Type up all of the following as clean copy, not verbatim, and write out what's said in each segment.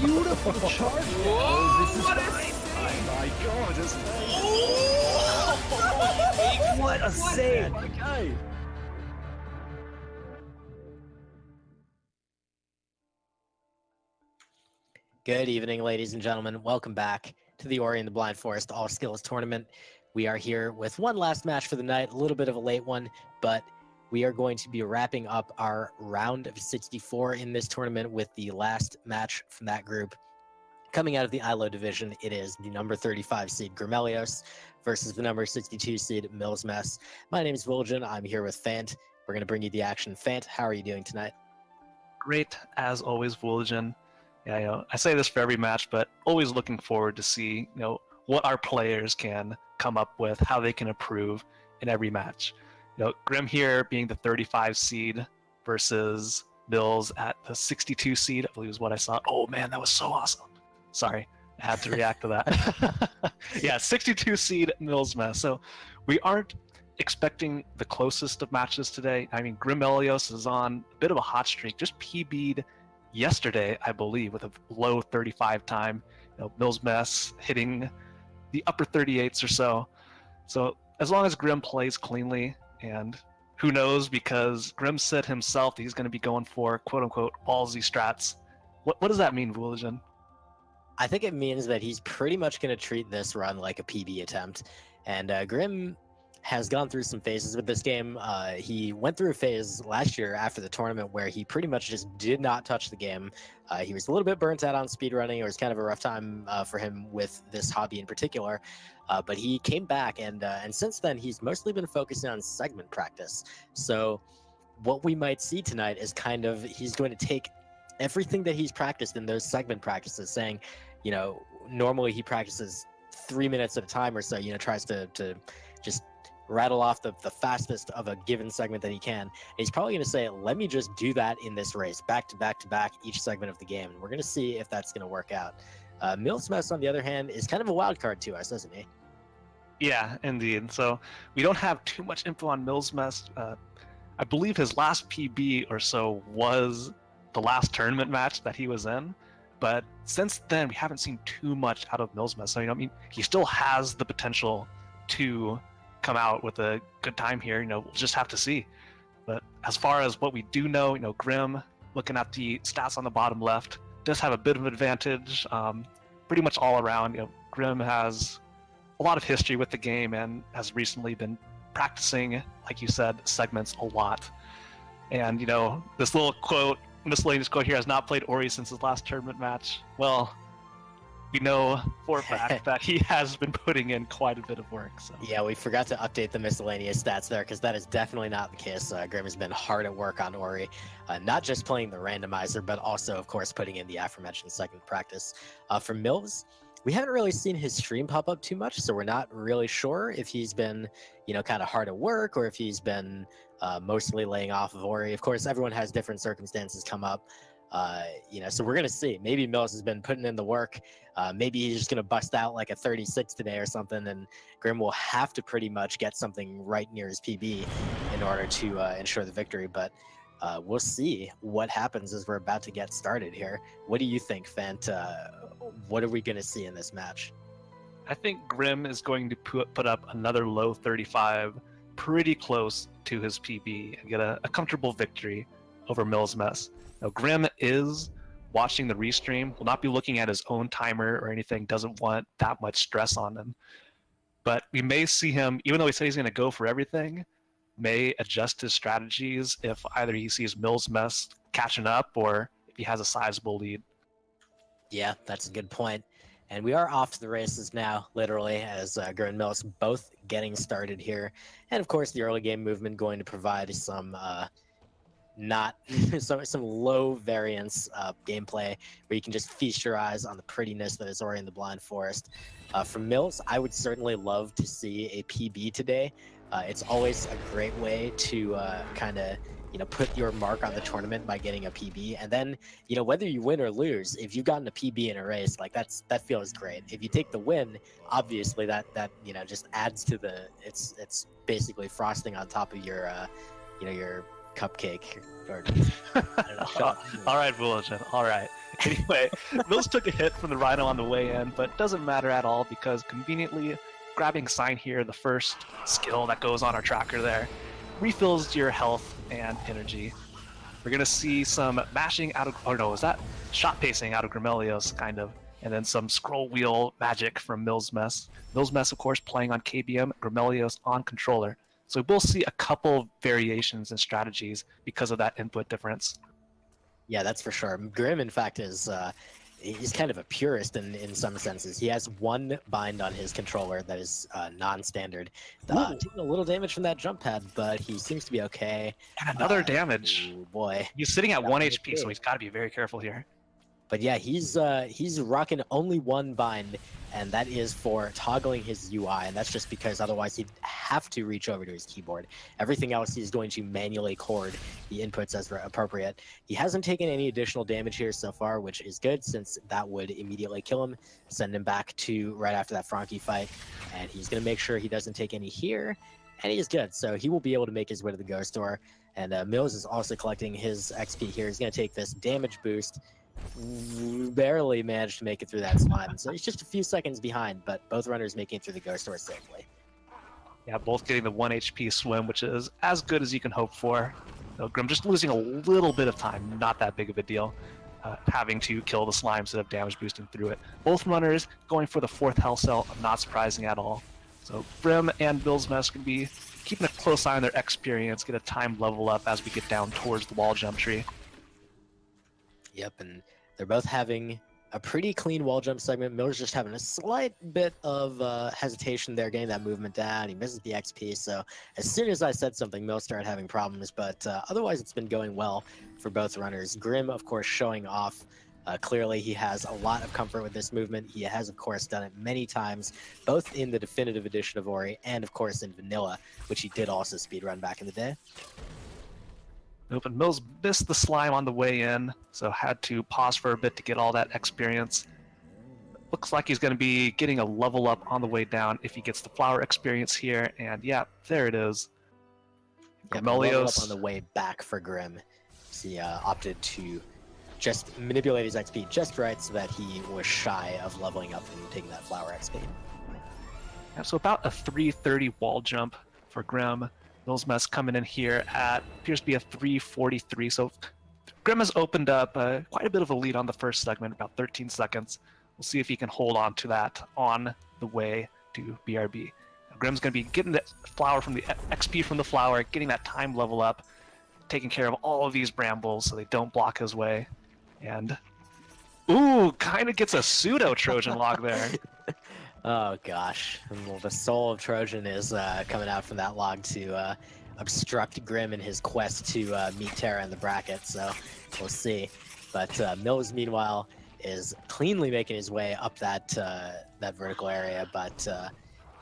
beautiful charge. Whoa, This is what fine. Oh my god, it's what a save. My guy. Good evening, ladies and gentlemen. Welcome back to the Ori and the Blind Forest All Skills Tournament. We are here with one last match for the night, a little bit of a late one, but we are going to be wrapping up our round of 64 in this tournament with the last match from that group. Coming out of the ILO division, it is the number 35 seed Grimelios versus the number 62 seed millsmess. My name is Vuljan. I'm here with Fant. We're going to bring you the action. Fant, how are you doing tonight? Great, as always, Vuljan. Yeah, I say this for every match, but always looking forward to see, what our players can come up with, how they can improve in every match. Grim here being the 35 seed versus Mills at the 62 seed, I believe is what I saw. Oh man, that was so awesome. Sorry, I had to react to that. Yeah, 62 seed millsmess. So we aren't expecting the closest of matches today. I mean, Grimelios is on a bit of a hot streak, just PB'd yesterday, I believe, with a low 35 time. millsmess hitting the upper 38s or so. So as long as Grim plays cleanly, and who knows, because Grim said himself that he's going to be going for quote-unquote ballsy strats. What does that mean, Vulijan? I think it means that he's pretty much going to treat this run like a PB attempt. And Grim has gone through some phases with this game. He went through a phase last year after the tournament where he pretty much just did not touch the game. He was a little bit burnt out on speedrunning. It was kind of a rough time for him with this hobby in particular. But he came back, and since then, he's mostly been focusing on segment practice. So what we might see tonight is kind of, he's going to take everything that he's practiced in those segment practices, saying, normally he practices 3 minutes at a time or so, tries to just rattle off the fastest of a given segment that he can. And he's probably going to say, let me just do that in this race, back to back to back, each segment of the game. And we're going to see if that's going to work out. millsmess, on the other hand, is kind of a wild card to us, isn't he? Yeah, indeed. So we don't have too much info on millsmess. I believe his last PB or so was the last tournament match that he was in. But since then, we haven't seen too much out of millsmess. So, he still has the potential to come out with a good time here. We'll just have to see. But as far as what we do know, Grim, looking at the stats on the bottom left, does have a bit of an advantage. Pretty much all around. Grim has a lot of history with the game and has recently been practicing, like you said, segments a lot. And this little quote, miscellaneous quote here, has not played Ori since his last tournament match. Well, we know for a fact that he has been putting in quite a bit of work. So yeah, we forgot to update the miscellaneous stats there, because that is definitely not the case. Grim has been hard at work on Ori, not just playing the randomizer, but also, of course, putting in the aforementioned segment practice. For Mills, we haven't really seen his stream pop up too much, so we're not really sure if he's been, kind of hard at work, or if he's been mostly laying off of Ori. Of course, everyone has different circumstances come up. So we're going to see. Maybe Mills has been putting in the work. Maybe he's just going to bust out like a 36 today or something, and Grim will have to pretty much get something right near his PB in order to ensure the victory. But we'll see what happens as we're about to get started here. What do you think, Fant? What are we going to see in this match? I think Grim is going to put up another low 35, pretty close to his PB, and get a comfortable victory over millsmess. Now, Grim is watching the restream, will not be looking at his own timer or anything, doesn't want that much stress on him. But we may see him, even though he says he's going to go for everything, may adjust his strategies if either he sees millsmess catching up or if he has a sizable lead. Yeah, that's a good point. And we are off to the races now, literally, as Grim and Mills both getting started here. And of course, the early game movement going to provide some some low variance gameplay where you can just feast your eyes on the prettiness that is Ori in the Blind Forest. From Mills, I would certainly love to see a PB today. It's always a great way to kind of put your mark on the tournament by getting a PB, and then whether you win or lose, if you've gotten a PB in a race, like that feels great. If you take the win, obviously that just adds to the it's basically frosting on top of your your cupcake. Or, I don't know. All right, Vulijan. All right. Anyway, Mills took a hit from the Rhino on the way in, but doesn't matter at all because conveniently grabbing Sign here, the first skill that goes on our tracker there, refills your health and energy. We're going to see some mashing out of, oh no, is that shot pacing out of Grimelios, kind of, and then some scroll wheel magic from millsmess. Millsmess, of course, playing on KBM, Grimelios on controller. So we'll see a couple variations and strategies because of that input difference. Yeah, that's for sure. Grim, in fact, is he's kind of a purist in some senses. He has one bind on his controller that is non-standard. Taking a little damage from that jump pad, but he seems to be okay. And another damage. Oh boy. He's sitting at 1 HP, so he's got to be very careful here. But yeah, he's rocking only one bind, and that is for toggling his UI, and that's just because otherwise he'd have to reach over to his keyboard. Everything else he's going to manually chord the inputs as appropriate. He hasn't taken any additional damage here so far, which is good since that would immediately kill him, send him back to right after that Frankie fight, and he's going to make sure he doesn't take any here, and he's good. So he will be able to make his way to the Ghost Door, and Mills is also collecting his XP here. He's going to take this damage boost. Barely managed to make it through that slime, so he's just a few seconds behind, but both runners making it through the Ghost Door safely. Yeah, both getting the 1 HP swim, which is as good as you can hope for. So Grim just losing a little bit of time, not that big of a deal, having to kill the slime instead of damage boosting through it. Both runners going for the 4th health cell, not surprising at all. So Grim and millsmess can be keeping a close eye on their experience, get a time level up as we get down towards the wall jump tree. Yep, and they're both having a pretty clean wall jump segment. Miller's just having a slight bit of hesitation there, getting that movement down. He misses the XP, so as soon as I said something, Mill started having problems, but otherwise it's been going well for both runners. Grim, of course, showing off. Clearly, he has a lot of comfort with this movement. He has, of course, done it many times, both in the definitive edition of Ori and, of course, in Vanilla, which he did also speedrun back in the day. Nope, and Mills missed the slime on the way in, so had to pause for a bit to get all that experience. Looks like he's going to be getting a level up on the way down if he gets the flower experience here, and yeah, there it is. Yeah, level up on the way back for Grim. He opted to just manipulate his XP just right so that he was shy of leveling up and taking that flower XP. Yeah, so about a 330 wall jump for Grim. millsmess coming in here at, appears to be a 343, so Grim has opened up quite a bit of a lead on the first segment, about 13 seconds. We'll see if he can hold on to that on the way to BRB. Grim's going to be getting the flower from the XP from the flower, getting that time level up, taking care of all of these brambles so they don't block his way. And, ooh, kind of gets a pseudo-Trojan log there. Oh gosh, well, the soul of Trojan is coming out from that log to obstruct Grim in his quest to meet Terra in the bracket, so we'll see. But Mills, meanwhile, is cleanly making his way up that that vertical area, but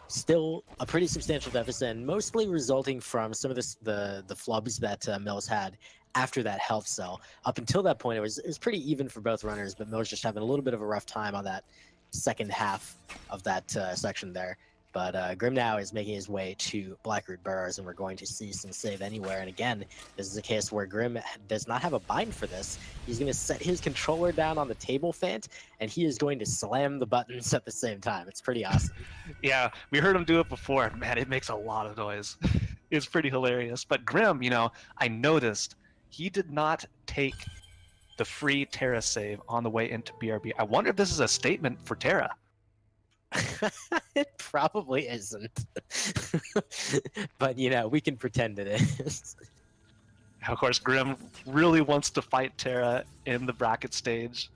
still a pretty substantial deficit, and mostly resulting from some of the flubs that Mills had after that health cell. Up until that point, it was pretty even for both runners, but Mills just having a little bit of a rough time on that second half of that section there. But Grim now is making his way to Blackroot Burrows, and we're going to see some save anywhere. And again, this is a case where Grim does not have a bind for this. He's going to set his controller down on the table fant, and he is going to slam the buttons at the same time. It's pretty awesome. Yeah, we heard him do it before. Man, it makes a lot of noise. It's pretty hilarious. But Grim, you know, I noticed he did not take the free Terra save on the way into BRB. I wonder if this is a statement for Terra. It probably isn't. But, you know, we can pretend it is. Of course, Grim really wants to fight Terra in the bracket stage.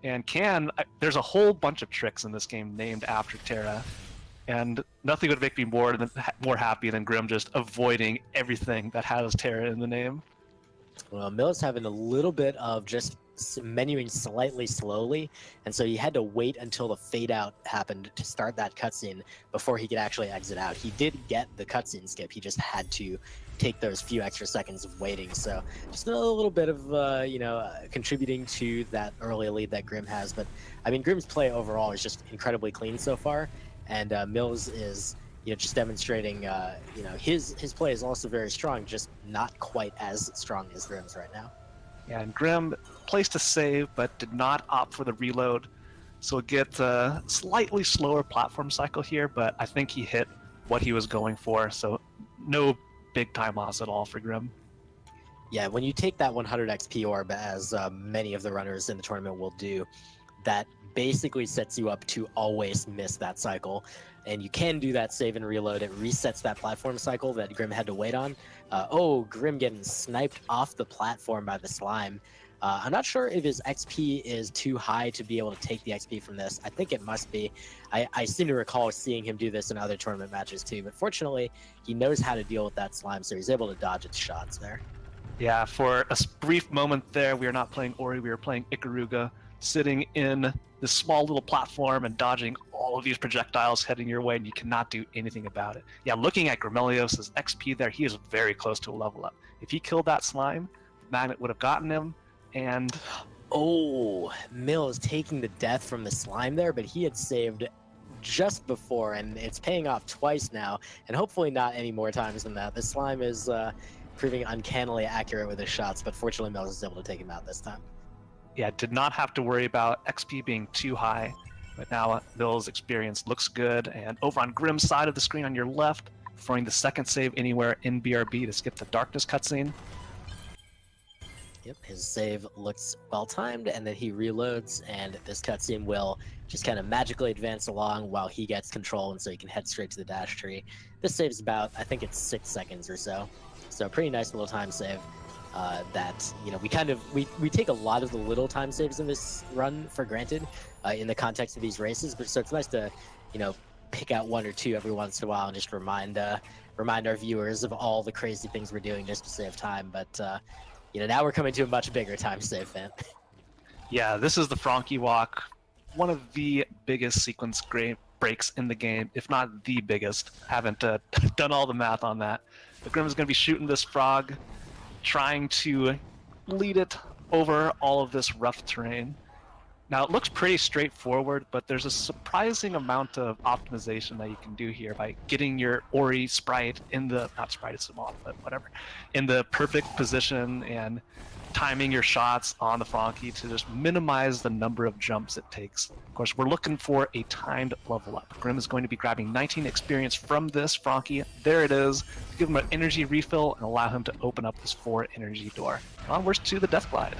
And there's a whole bunch of tricks in this game named after Terra. And nothing would make me more happy than Grim just avoiding everything that has Terra in the name. Well, Mills having a little bit of just menuing slightly slowly, and so he had to wait until the fade out happened to start that cutscene before he could actually exit out. He did get the cutscene skip, he just had to take those few extra seconds of waiting, so just a little bit of contributing to that early lead that Grim has. But I mean, Grim's play overall is just incredibly clean so far, and Mills is just demonstrating his play is also very strong, just not quite as strong as Grim's right now. Yeah, and Grim placed a save, but did not opt for the reload. So we'll get a slightly slower platform cycle here, but I think he hit what he was going for, so no big time loss at all for Grim. Yeah, when you take that 100 XP orb, as many of the runners in the tournament will do, that basically sets you up to always miss that cycle. And you can do that save and reload. It resets that platform cycle that Grim had to wait on. Oh, Grim getting sniped off the platform by the slime. I'm not sure if his XP is too high to be able to take the XP from this. I think it must be. I seem to recall seeing him do this in other tournament matches too, but fortunately, he knows how to deal with that slime, so he's able to dodge its shots there. Yeah, for a brief moment there, we were not playing Ori, we were playing Ikaruga, sitting in this small little platform and dodging all of these projectiles heading your way, and you cannot do anything about it. Yeah, looking at Grimelios' XP there, he is very close to a level up. If he killed that slime, Magnet would have gotten him, and... Oh, Mills taking the death from the slime there, but he had saved just before, and it's paying off twice now, and hopefully not any more times than that. The slime is proving uncannily accurate with his shots, but fortunately Mills is able to take him out this time. Yeah, did not have to worry about XP being too high, but now Mills' experience looks good, and over on Grim's side of the screen on your left, throwing the second save anywhere in BRB to skip the darkness cutscene. Yep, his save looks well-timed, and then he reloads, and this cutscene will just kind of magically advance along while he gets control, and so he can head straight to the dash tree. This saves about, I think it's 6 seconds or so. So pretty nice little time save. That, you know, we take a lot of the little time saves in this run for granted in the context of these races, but so it's nice to, you know, pick out one or two every once in a while and just remind our viewers of all the crazy things we're doing just to save time. But you know, now we're coming to a much bigger time save, fan. Yeah, this is the Frankie Walk, one of the biggest sequence breaks in the game, if not the biggest. Haven't done all the math on that. But Grim is going to be shooting this frog, trying to lead it over all of this rough terrain. Now, it looks pretty straightforward, but there's a surprising amount of optimization that you can do here by getting your Ori sprite in the, not sprite, it's a mod, but whatever, in the perfect position and timing your shots on the Frankie to just minimize the number of jumps it takes. Of course, we're looking for a timed level up. Grim is going to be grabbing 19 experience from this Frankie. There it is. Give him an energy refill and allow him to open up this 4 energy door. Onwards to the Death Glide.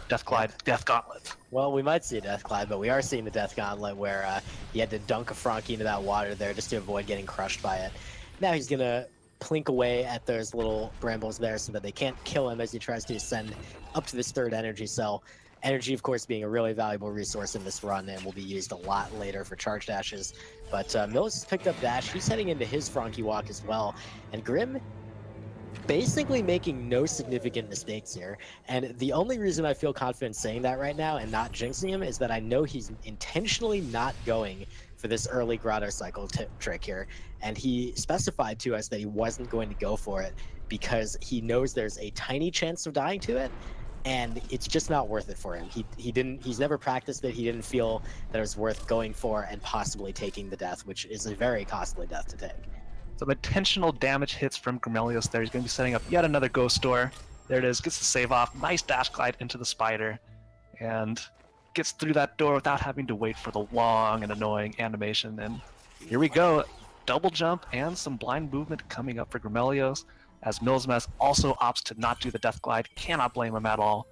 Death Glide, Death Gauntlet. Well, we might see a Death Glide, but we are seeing the Death Gauntlet where he had to dunk a Frankie into that water there just to avoid getting crushed by it. Now he's going to plink away at those little brambles there so that they can't kill him as he tries to ascend up to this 3rd energy cell. Energy, of course, being a really valuable resource in this run and will be used a lot later for charge dashes. But Mills has picked up dash. He's heading into his Frankie Walk as well. And Grim basically making no significant mistakes here. And the only reason I feel confident saying that right now and not jinxing him is that I know he's intentionally not going for this early grotto cycle trick here. And he specified to us that he wasn't going to go for it because he knows there's a tiny chance of dying to it, and it's just not worth it for him. He's never practiced it. He didn't feel that it was worth going for and possibly taking the death, which is a very costly death to take. Some intentional damage hits from Grimelios there. He's going to be setting up yet another ghost door. There it is, gets the save off, nice dash glide into the spider, and gets through that door without having to wait for the long and annoying animation. And here we go, double jump and some blind movement coming up for Grimelios, as millsmess also opts to not do the death glide. Cannot blame him at all.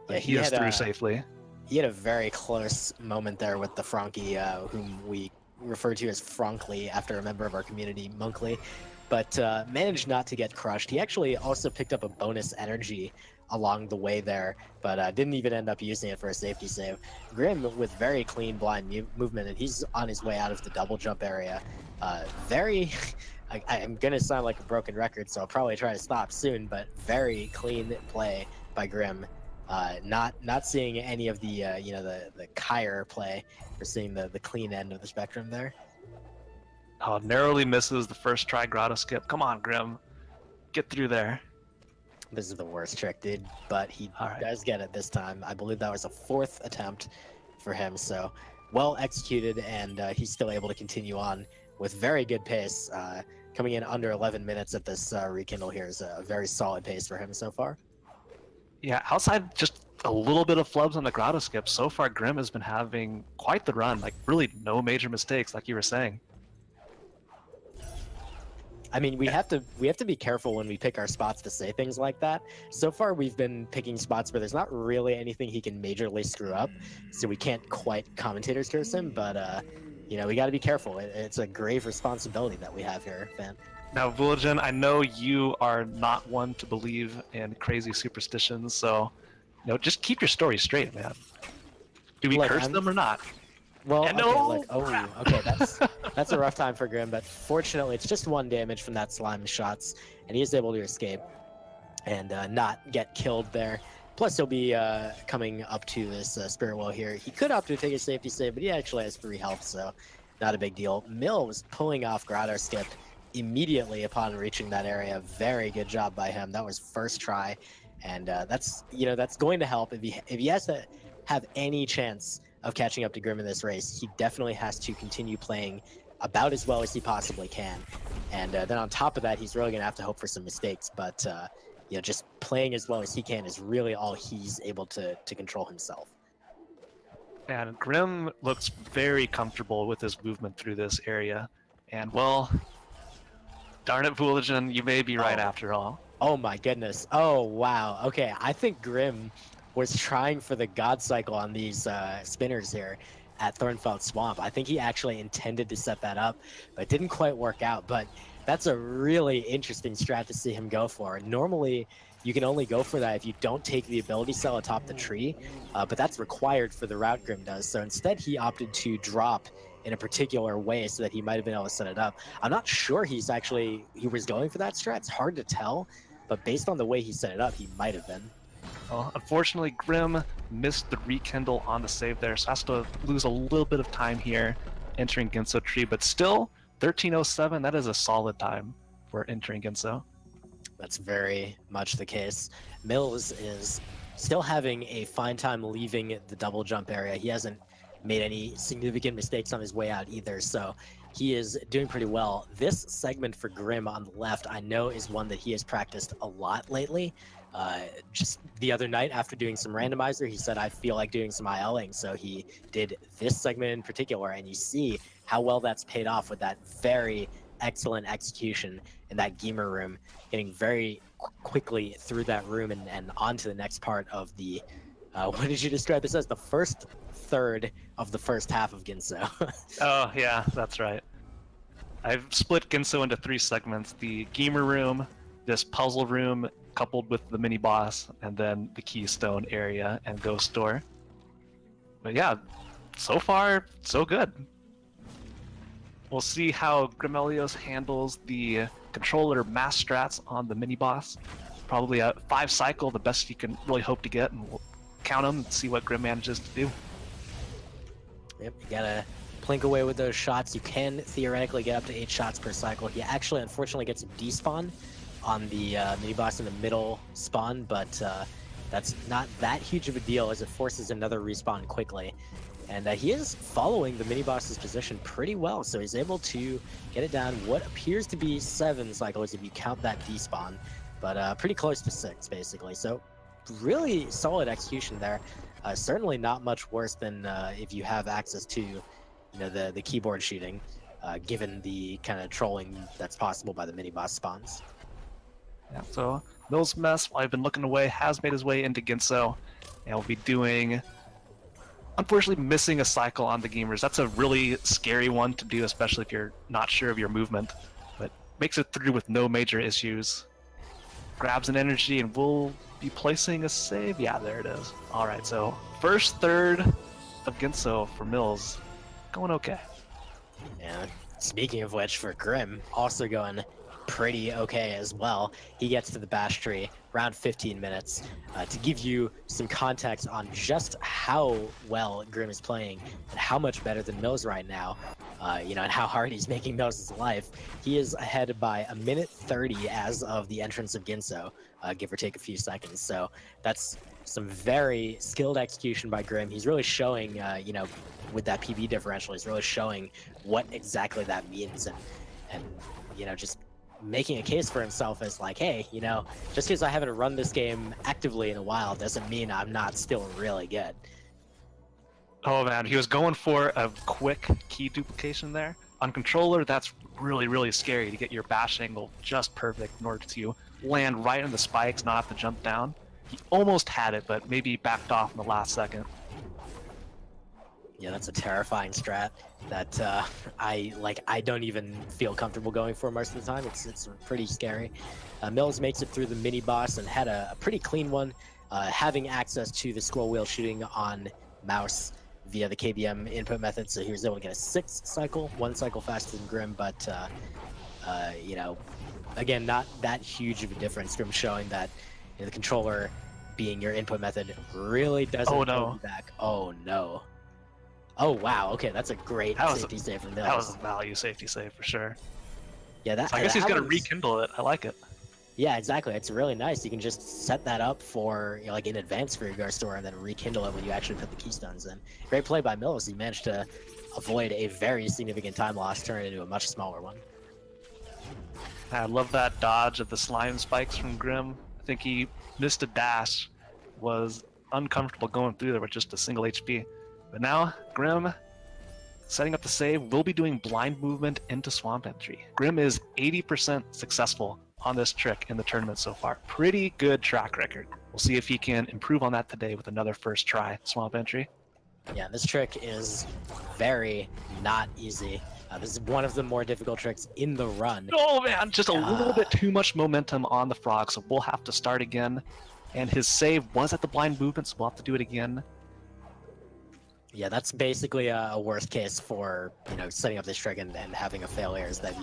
But Yeah, he is through safely. He had a very close moment there with the Frankie, whom we refer to as Frankly after a member of our community, Monkley, but managed not to get crushed. He actually also picked up a bonus energy along the way there, but didn't even end up using it for a safety save. Grim with very clean blind movement, and he's on his way out of the double jump area. I'm gonna sound like a broken record, so I'll probably try to stop soon, but very clean play by Grim. Not seeing any of the the Kyre play. We're seeing the clean end of the spectrum there. Oh, narrowly misses the first try grotto skip. Come on, Grim. Get through there. This is the worst trick, dude, but he does get it this time. I believe that was a 4th attempt for him, so well executed, and he's still able to continue on with very good pace. Coming in under 11 minutes at this rekindle here is a very solid pace for him so far. Yeah, outside just a little bit of flubs on the grotto skip, so far Grim has been having quite the run. Like really no major mistakes, like you were saying. I mean, we have to be careful when we pick our spots to say things like that. So far, we've been picking spots where there's not really anything he can majorly screw up, so we can't quite commentator's curse him. But you know, we got to be careful. It's a grave responsibility that we have here, Van. Now, Vuligen, I know you are not one to believe in crazy superstitions, so you know, just keep your story straight, man. Do we curse them or not? Well, And okay, no! look, okay, that's a rough time for Grim, but fortunately, it's just 1 damage from that slime shots, and he is able to escape and not get killed there. Plus, he'll be coming up to this Spirit Well here. He could opt to take a safety save, but he actually has 3 health, so not a big deal. Mill was pulling off Grotto Skip immediately upon reaching that area. Very good job by him. That was first try, and that's going to help if he has to have any chance of catching up to Grim in this race. He definitely has to continue playing about as well as he possibly can, and then on top of that, he's really gonna have to hope for some mistakes. But you know, just playing as well as he can is really all he's able to control himself. And Grim looks very comfortable with his movement through this area, and well, darn it, Vuligen, you may be right after all. Oh my goodness. Oh wow. Okay, I think Grim was trying for the God Cycle on these spinners here at Thornfeld Swamp. I think he actually intended to set that up, but it didn't quite work out. But that's a really interesting strat to see him go for. Normally, you can only go for that if you don't take the ability cell atop the tree, but that's required for the route Grim does. So instead, he opted to drop in a particular way so that he might have been able to set it up. I'm not sure he was going for that strat. It's hard to tell, but based on the way he set it up, he might have been. Well, unfortunately, Grim missed the rekindle on the save there, so has to lose a little bit of time here entering Ginso Tree, but still, 13:07, that is a solid time for entering Ginso. That's very much the case. Mills is still having a fine time leaving the double jump area. He hasn't made any significant mistakes on his way out either, so he is doing pretty well. This segment for Grim on the left, I know, is one that he has practiced a lot lately. Just the other night after doing some randomizer, he said, I feel like doing some ILing. So he did this segment in particular, and you see how well that's paid off with that very excellent execution in that gamer room, getting very quickly through that room and onto the next part of the, what did you describe this as? The first third of the first half of Ginso. Oh, yeah, that's right. I've split Ginso into 3 segments: the gamer room, this puzzle room, coupled with the mini boss, and then the keystone area and ghost door. But yeah, so far so good. We'll see how Grimelios handles the controller mass strats on the mini boss. Probably a 5 cycle, the best you can really hope to get, and we'll count them and see what Grim manages to do. Yep, you gotta plink away with those shots. You can theoretically get up to 8 shots per cycle. He actually unfortunately gets a despawn on the mini boss in the middle spawn, but that's not that huge of a deal as it forces another respawn quickly. And he is following the mini boss's position pretty well, so he's able to get it down what appears to be 7 cycles if you count that despawn, but pretty close to 6 basically. So really solid execution there. Certainly not much worse than if you have access to, you know, the keyboard shooting, given the kind of trolling that's possible by the mini boss spawns. Yeah, so millsmess, while I've been looking away, has made his way into Ginso, and will be doing, unfortunately, missing a cycle on the gamers. That's a really scary one to do, especially if you're not sure of your movement, but makes it through with no major issues. Grabs an energy and will be placing a save. Yeah, there it is. All right, so first third of Ginso for Mills, going okay. Yeah, speaking of which, for Grim, also going pretty okay as well. He gets to the bash tree around 15 minutes. To give you some context on just how well Grim is playing and how much better than Mills right now, you know, and how hard he's making Mills' life, he is ahead by 1:30 as of the entrance of Ginso, give or take a few seconds. So that's some very skilled execution by Grim. He's really showing, you know, with that PB differential, he's really showing what exactly that means, and you know, just making a case for himself as like, hey, you know, just because I haven't run this game actively in a while doesn't mean I'm not still really good. Oh man, he was going for a quick key duplication there. On controller, that's really, really scary to get your bash angle just perfect in order to land right in the spikes, not have to jump down. He almost had it, but maybe backed off in the last second. Yeah, that's a terrifying strat that I don't even feel comfortable going for most of the time. It's pretty scary. Mills makes it through the mini boss and had a pretty clean one, having access to the scroll wheel shooting on mouse via the KBM input method, so he was able to get a 6 cycle, 1 cycle faster than Grim, but you know, again, not that huge of a difference. Grim showing that, you know, the controller being your input method really doesn't hold you back. Oh no. Oh wow, okay, that's a great safety save from Mills. That was a value safety save for sure. Yeah, that. So I guess he's gonna rekindle it. I like it. Yeah, exactly. It's really nice. You can just set that up for, you know, like in advance for your Gar store and then rekindle it when you actually put the keystones in. Great play by Mills. He managed to avoid a very significant time loss, turn it into a much smaller one. I love that dodge of the slime spikes from Grim. I think he missed a dash, was uncomfortable going through there with just a single HP. But now, Grim, setting up the save, will be doing blind movement into swamp entry. Grim is 80% successful on this trick in the tournament so far. Pretty good track record. We'll see if he can improve on that today with another first try swamp entry. Yeah, this trick is very not easy. This is one of the more difficult tricks in the run. Oh man, just a little bit too much momentum on the frog, so we'll have to start again. And his save was at the blind movement, so we'll have to do it again. Yeah, that's basically a worst case for, you know, setting up this trick and having a failure is that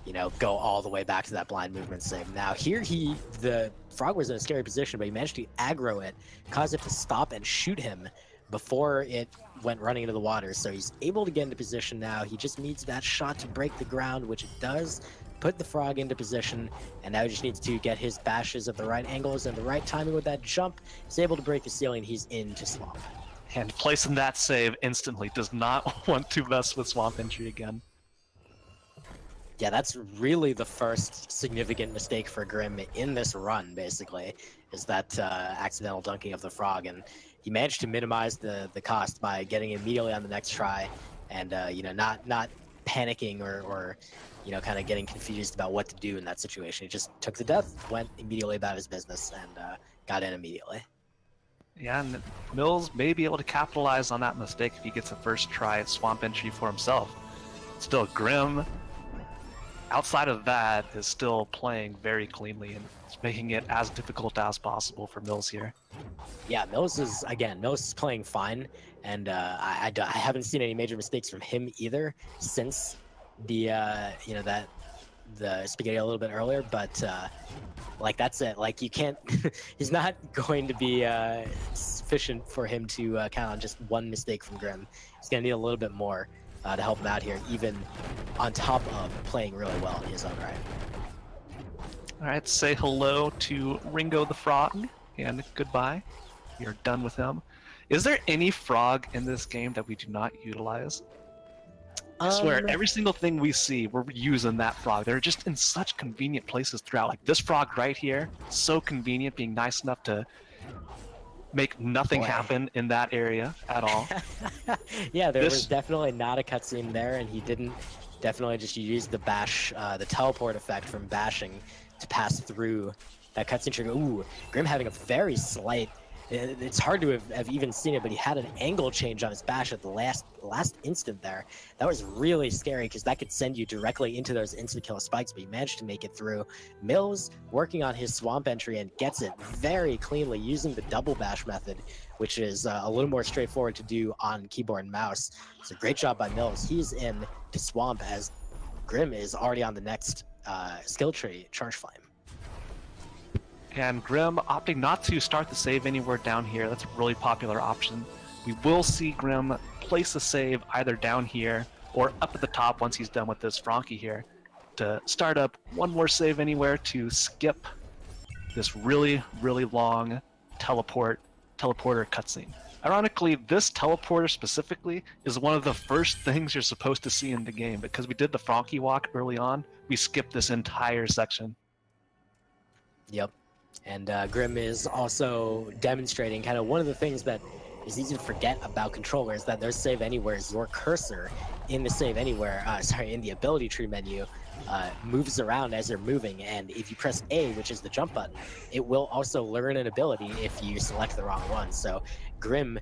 you know, go all the way back to that blind movement save. Now here the frog was in a scary position, but he managed to aggro it, cause it to stop and shoot him before it went running into the water. So he's able to get into position now. He just needs that shot to break the ground, which it does, put the frog into position, and now he just needs to get his bashes at the right angles and the right timing with that jump. He's able to break the ceiling. He's into swamp. And placing that save instantly, does not want to mess with swamp entry again. Yeah, that's really the first significant mistake for Grim in this run, basically, is that accidental dunking of the frog. And he managed to minimize the cost by getting immediately on the next try and, you know, not panicking or, you know, kind of getting confused about what to do in that situation. He just took the death, went immediately about his business, and got in immediately. Yeah, and Mills may be able to capitalize on that mistake if he gets a first try at swamp entry for himself. Still, Grim, outside of that, is still playing very cleanly and making it as difficult as possible for Mills here. Yeah, Mills is playing fine, and I haven't seen any major mistakes from him either since the you know, the spaghetti a little bit earlier, but like that's it. Like you can't, he's not going to be sufficient for him to count on just one mistake from Grim. He's gonna need a little bit more to help him out here, even on top of playing really well in his own right. All right, say hello to Ringo the Frog, and goodbye. You're done with him. Is there any frog in this game that we do not utilize? I swear, every single thing we see, we're using that frog. They're just in such convenient places throughout. Like this frog right here, so convenient, being nice enough to make nothing happen in that area at all. Yeah, there was definitely not a cutscene there, and he didn't definitely just use the bash, the teleport effect from bashing to pass through that cutscene trigger. Ooh, Grim having a very slight, it's hard to have even seen it, but he had an angle change on his bash at the last instant there. That was really scary because that could send you directly into those insta-kill spikes, but he managed to make it through. Mills working on his swamp entry and gets it very cleanly using the double bash method, which is a little more straightforward to do on keyboard and mouse. So great job by Mills. He's in to swamp as Grim is already on the next skill tree, Charge Flame. And Grim opting not to start the save anywhere down here. That's a really popular option. We will see Grim place the save either down here or up at the top once he's done with this Frankie here to start up one more save anywhere to skip this really, really long teleporter cutscene. Ironically, this teleporter specifically is one of the first things you're supposed to see in the game, because we did the Frankie walk early on. We skipped this entire section. Yep. And Grim is also demonstrating kind of one of the things that is easy to forget about controllers, that their save anywhere is your cursor in the save anywhere, in the ability tree menu, moves around as you're moving, and if you press A, which is the jump button, it will also learn an ability if you select the wrong one. So Grim,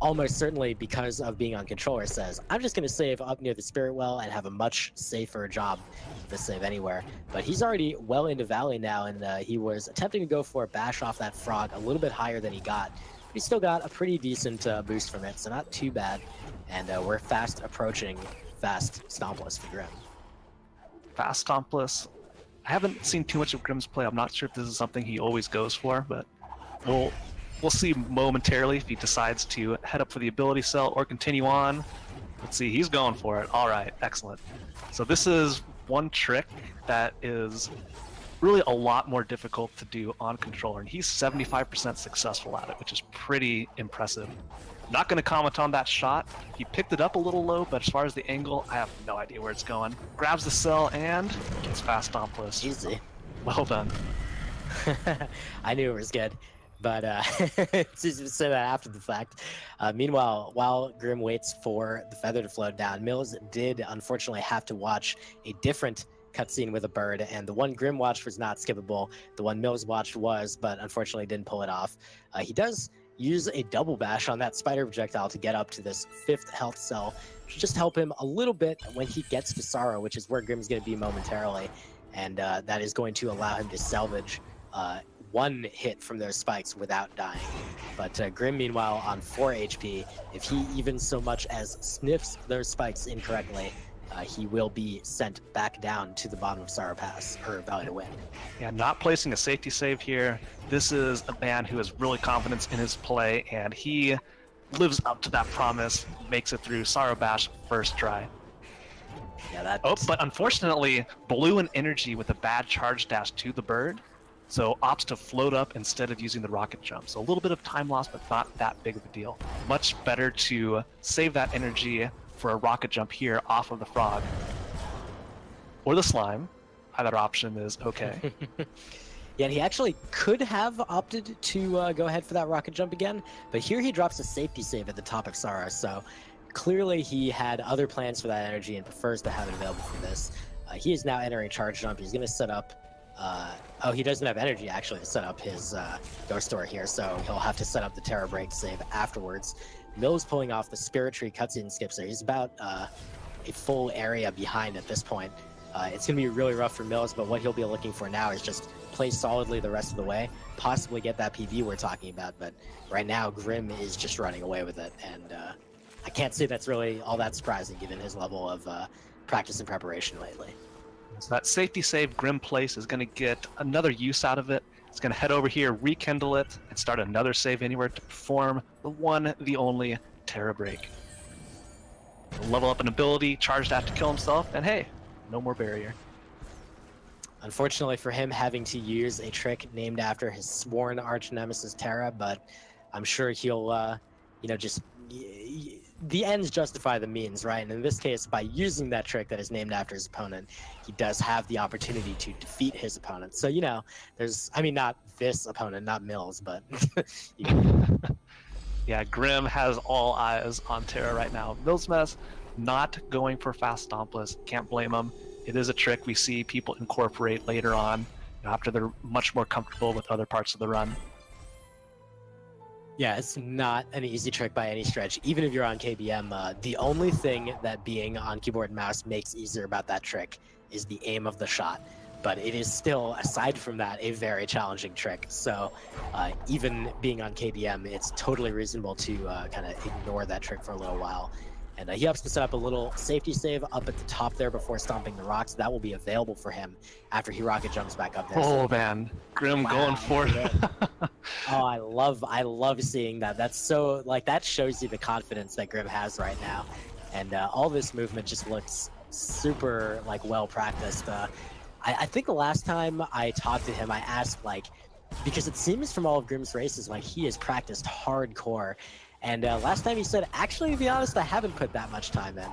almost certainly because of being on controller, says, I'm just going to save up near the Spirit Well and have a much safer job with the save anywhere. But he's already well into Valley now, and he was attempting to go for a bash off that frog a little bit higher than he got. But he still got a pretty decent boost from it, so not too bad. And we're fast approaching fast Stompless for Grim. Fast Stompless. I haven't seen too much of Grim's play. I'm not sure if this is something he always goes for, but we'll see momentarily if he decides to head up for the ability cell or continue on. Let's see, he's going for it. All right, excellent. So this is one trick that is really a lot more difficult to do on controller, and he's 75% successful at it, which is pretty impressive. Not going to comment on that shot. He picked it up a little low, but as far as the angle, I have no idea where it's going. Grabs the cell and gets fast Stompless. Easy. Well done. I knew it was good, but it's easy to say that after the fact. Meanwhile, while Grim waits for the feather to float down, Mills did unfortunately have to watch a different cutscene with a bird, and the one Grim watched was not skippable. The one Mills watched was, but unfortunately didn't pull it off. He does use a double bash on that spider projectile to get up to this 5th health cell, to just help him a little bit when he gets to Sorrow, which is where Grim's going to be momentarily, and that is going to allow him to salvage one hit from those spikes without dying. But Grim, meanwhile, on 4 HP, if he even so much as sniffs those spikes incorrectly, he will be sent back down to the bottom of Sorrow Pass, or Valley to Win. Yeah, not placing a safety save here. This is a man who has really confidence in his play, and he lives up to that promise, makes it through Sorrow Bash first try. Yeah, that. Oh, but unfortunately, blew an energy with a bad charge dash to the bird, so opts to float up instead of using the rocket jump. So a little bit of time loss, but not that big of a deal. Much better to save that energy for a rocket jump here off of the frog. Or the slime. Either option is okay. Yeah, and he actually could have opted to go ahead for that rocket jump again, but here he drops a safety save at the top of Sorrow, so clearly he had other plans for that energy and prefers to have it available for this. He is now entering charge jump. He's going to set up... oh, he doesn't have energy actually to set up his Ghost Door here, so he'll have to set up the Terra Break save afterwards. Mills pulling off the Spirit Tree cutscene skip, so he's about a full area behind at this point. It's going to be really rough for Mills, but what he'll be looking for now is just play solidly the rest of the way, possibly get that PV we're talking about, but right now Grim is just running away with it, and I can't say that's really all that surprising given his level of practice and preparation lately. So that safety save Grim place is going to get another use out of it. It's going to head over here, rekindle it, and start another save anywhere to perform the one, the only Terra Break. Level up an ability, charge that to kill himself, and hey, no more barrier. Unfortunately for him, having to use a trick named after his sworn arch nemesis Terra, but I'm sure he'll, just... The ends justify the means, right? And in this case, by using that trick that is named after his opponent, he does have the opportunity to defeat his opponent. So, there's... I mean, not this opponent, not Mills, but... Yeah, Grim has all eyes on Terra right now. millsmess not going for fast Stompless. Can't blame him. It is a trick we see people incorporate later on, after they're much more comfortable with other parts of the run. Yeah, it's not an easy trick by any stretch. Even if you're on KBM, the only thing that being on keyboard and mouse makes easier about that trick is the aim of the shot. But it is still, aside from that, a very challenging trick. So even being on KBM, it's totally reasonable to kind of ignore that trick for a little while. And he opts to set up a little safety save up at the top there before stomping the rocks. That will be available for him after he rocket jumps back up there. Oh, man. Grim going for it. Oh, I love seeing that. That's so, that shows you the confidence that Grim has right now. And all this movement just looks super, well practiced. I think the last time I talked to him, I asked, because it seems from all of Grim's races, he has practiced hardcore. And last time he said, actually, to be honest, I haven't put that much time in.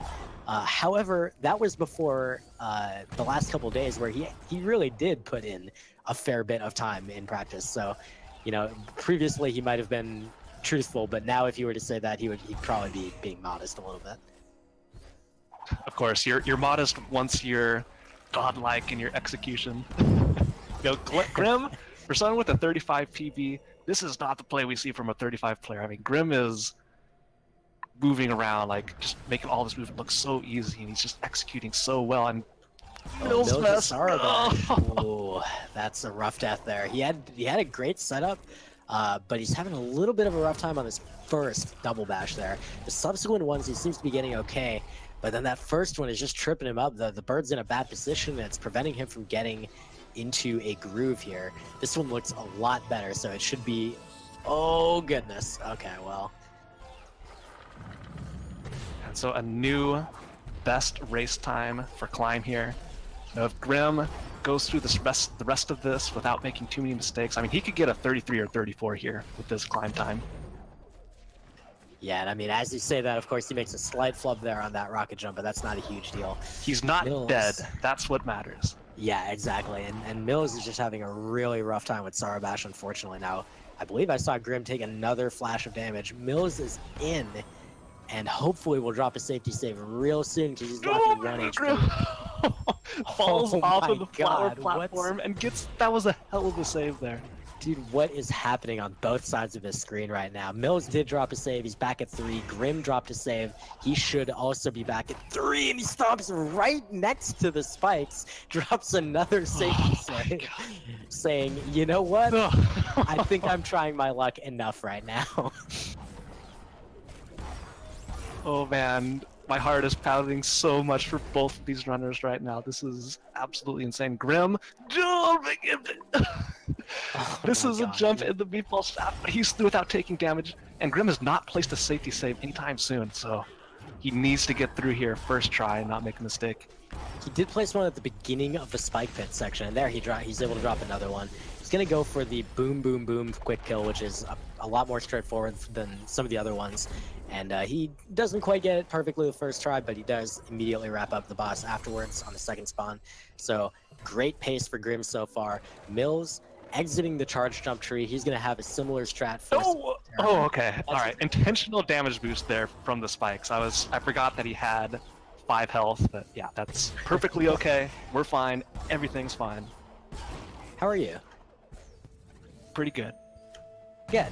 However, that was before the last couple of days where he really did put in a fair bit of time in practice. So, you know, previously he might have been truthful, but now if you were to say that, he'd probably be being modest a little bit. Of course, you're modest once you're godlike in your execution. You know, Grim, for someone with a 35 PB, this is not the play we see from a 35 player. I mean, Grim is moving around, like, just making all this movement look so easy, and he's just executing so well. And millsmess, Ooh, that's a rough death there. He had a great setup, but he's having a little bit of a rough time on this first double bash there. The subsequent ones he seems to be getting okay, but then that first one is just tripping him up. The bird's in a bad position, and it's preventing him from getting into a groove here. This one looks a lot better, so it should be... Oh, goodness. Okay, well... And so a new best race time for Climb here. Now, if Grim goes through the rest of this without making too many mistakes, I mean, he could get a 33 or 34 here with this climb time. Yeah, and I mean, as you say that, of course, he makes a slight flub there on that rocket jump, but that's not a huge deal. He's not dead. That's what matters. Yeah, exactly. And Mills is just having a really rough time with Sarabash, unfortunately. Now, I believe I saw Grim take another flash of damage. Mills is in, and hopefully will drop a safety save real soon because he's left 1 HP. Falls off of the flower platform and gets... That was a hell of a save there. Dude, what is happening on both sides of his screen right now? Mills did drop a save. He's back at 3. Grim dropped a save. He should also be back at 3, and he stops right next to the spikes, drops another safety save, saying, you know what? I think I'm trying my luck enough right now. Oh, man. My heart is pounding so much for both of these runners right now. This is absolutely insane. Grim jumping in. This is a jump in the meatball staff, but he's through without taking damage. And Grim has not placed a safety save anytime soon, so he needs to get through here first try and not make a mistake. He did place one at the beginning of the spike pit section, and there he's able to drop another one. He's going to go for the boom, boom, boom quick kill, which is a lot more straightforward than some of the other ones. And he doesn't quite get it perfectly the first try, but he does immediately wrap up the boss afterwards on the second spawn. So great pace for Grim so far. Mills exiting the charge jump tree. He's going to have a similar strat for... Oh, okay. All right. Intentional damage boost there from the spikes. I forgot that he had 5 health, but yeah, that's perfectly okay. We're fine. Everything's fine. How are you? Pretty good. Good.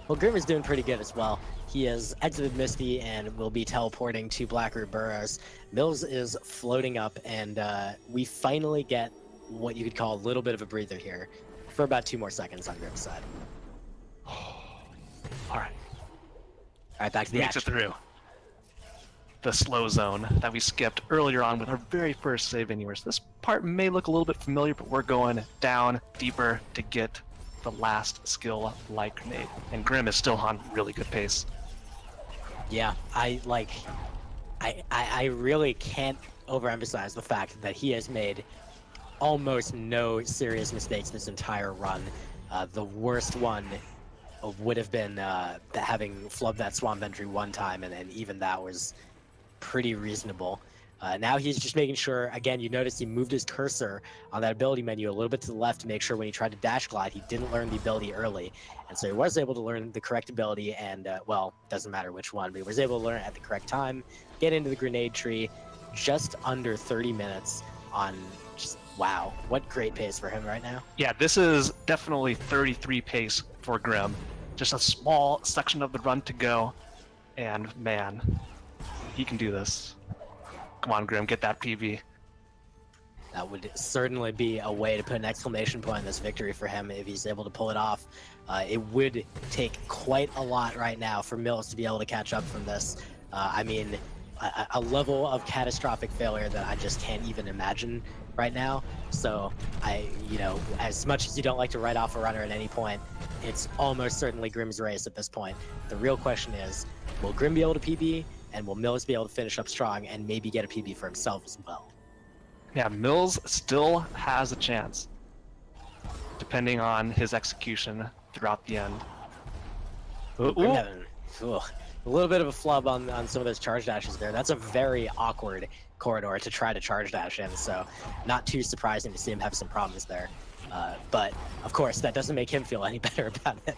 Well, Grim is doing pretty good as well. He has exited Misty and will be teleporting to Blackroot Burrows. Mills is floating up, and we finally get what you could call a little bit of a breather here for about 2 more seconds on Grim's side. All right, back to the makes action. it through the slow zone that we skipped earlier on with our very first save anywhere. So this part may look a little bit familiar, but we're going down deeper to get the last skill like grenade, and Grim is still on really good pace. Yeah, I really can't overemphasize the fact that he has made almost no serious mistakes this entire run. The worst one would have been having flubbed that swamp entry one time, and even that was pretty reasonable. Now he's just making sure, again, you notice he moved his cursor on that ability menu a little bit to the left to make sure when he tried to dash glide, he didn't learn the ability early. And so he was able to learn the correct ability, and, well, doesn't matter which one, but he was able to learn it at the correct time, get into the grenade tree, just under 30 minutes on just, wow, what great pace for him right now. Yeah, this is definitely 33 pace for Grim. Just a small section of the run to go, and man, he can do this. Come on, Grim, get that PB. That would certainly be a way to put an exclamation point on this victory for him if he's able to pull it off. It would take quite a lot right now for Mills to be able to catch up from this. I mean, a level of catastrophic failure that I just can't even imagine right now. So, you know, as much as you don't like to write off a runner at any point, it's almost certainly Grim's race at this point. The real question is, will Grim be able to PB? And will Mills be able to finish up strong and maybe get a PB for himself as well? Yeah, Mills still has a chance, depending on his execution throughout the end. Grim having, A little bit of a flub on some of those charge dashes there. That's a very awkward corridor to try to charge dash in, so not too surprising to see him have some problems there. But, of course, that doesn't make him feel any better about it.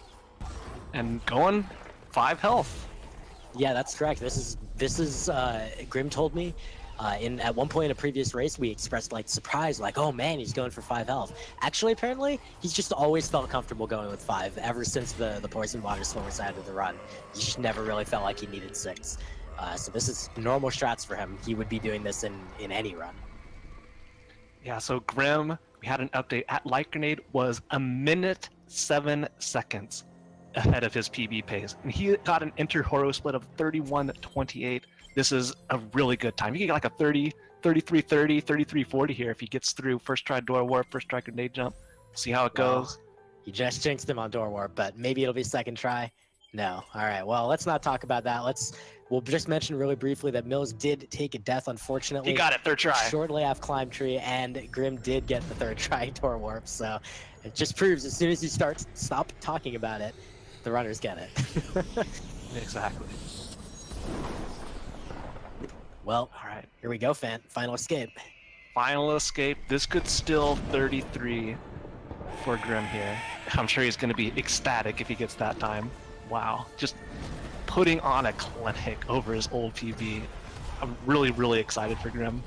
And going 5 health. Yeah, that's correct. This is Grim told me at one point in a previous race we expressed like surprise, like, oh man, he's going for 5 health. Actually, apparently he's just always felt comfortable going with 5 ever since the poison water swimmer side of the run. He just never really felt like he needed 6. So this is normal strats for him. He would be doing this in any run. Yeah, so Grim, we had an update at Light Grenade, was 1 minute 7 seconds ahead of his PB pace, and he got an inter-horo split of 31.28. This is a really good time. He can get like a 33.30, 33.40 here if he gets through first try door warp, first try grenade jump. See how it goes. You just jinxed him on door warp, but maybe it'll be second try. No. All right. Well, let's not talk about that. We'll just mention really briefly that Mills did take a death, unfortunately. He got it third try. Shortly after Climb Tree, and Grim did get the third try door warp. So it just proves as soon as you stop talking about it, the runners get it. Exactly. Well, all right, here we go, fan. Final escape. Final escape. This could still 33 for Grim here. I'm sure he's going to be ecstatic if he gets that time. Wow, just putting on a clinic over his old PB. I'm really, really excited for Grim.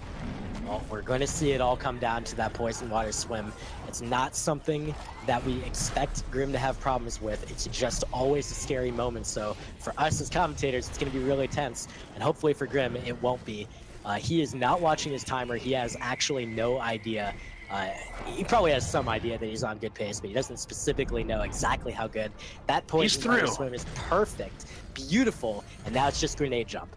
Well, we're going to see it all come down to that poison water swim. It's not something that we expect Grim to have problems with. It's just always a scary moment. So for us as commentators, it's going to be really tense. And hopefully for Grim, it won't be. He is not watching his timer. He has actually no idea. He probably has some idea that he's on good pace, but he doesn't specifically know exactly how good. That poison water swim is perfect, beautiful, and now it's just grenade jump.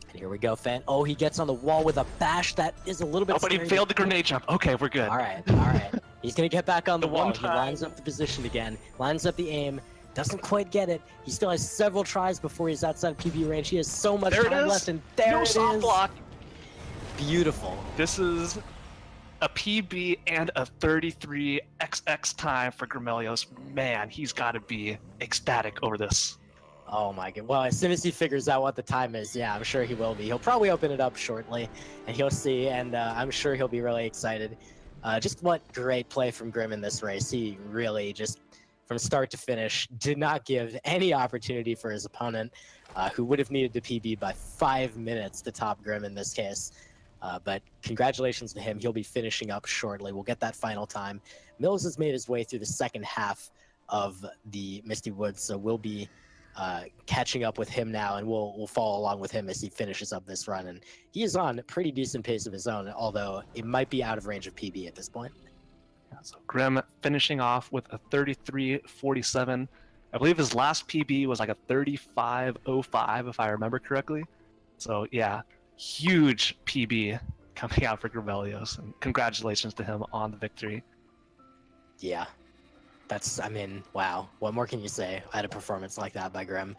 And here we go, fan. Oh, he gets on the wall with a bash. That is a little bit. Oh, but he failed the grenade jump. Okay, we're good. All right, all right. He's gonna get back on the wall. He time. lines up the position again, lines up the aim. Doesn't quite get it. He still has several tries before he's outside PB range. He has so much time left, and there it is. No soft block. Beautiful. This is a PB and a 33XX time for Grimelios. Man, he's got to be ecstatic over this. Oh my god. Well, as soon as he figures out what the time is, yeah, I'm sure he will be. He'll probably open it up shortly, and he'll see, and I'm sure he'll be really excited. Just what great play from Grim in this race. He really just, from start to finish, did not give any opportunity for his opponent, who would have needed to PB by 5 minutes to top Grim in this case. But congratulations to him. He'll be finishing up shortly. We'll get that final time. Mills has made his way through the second half of the Misty Woods, so we'll be catching up with him now, and we'll follow along with him as he finishes up this run. And he is on a pretty decent pace of his own, although it might be out of range of PB at this point. Yeah, so Grim finishing off with a 33.47. I believe his last PB was like a 35.05, if I remember correctly. So yeah, huge PB coming out for Grimelios, and congratulations to him on the victory. Yeah. I mean, wow. What more can you say at a performance like that by Grim?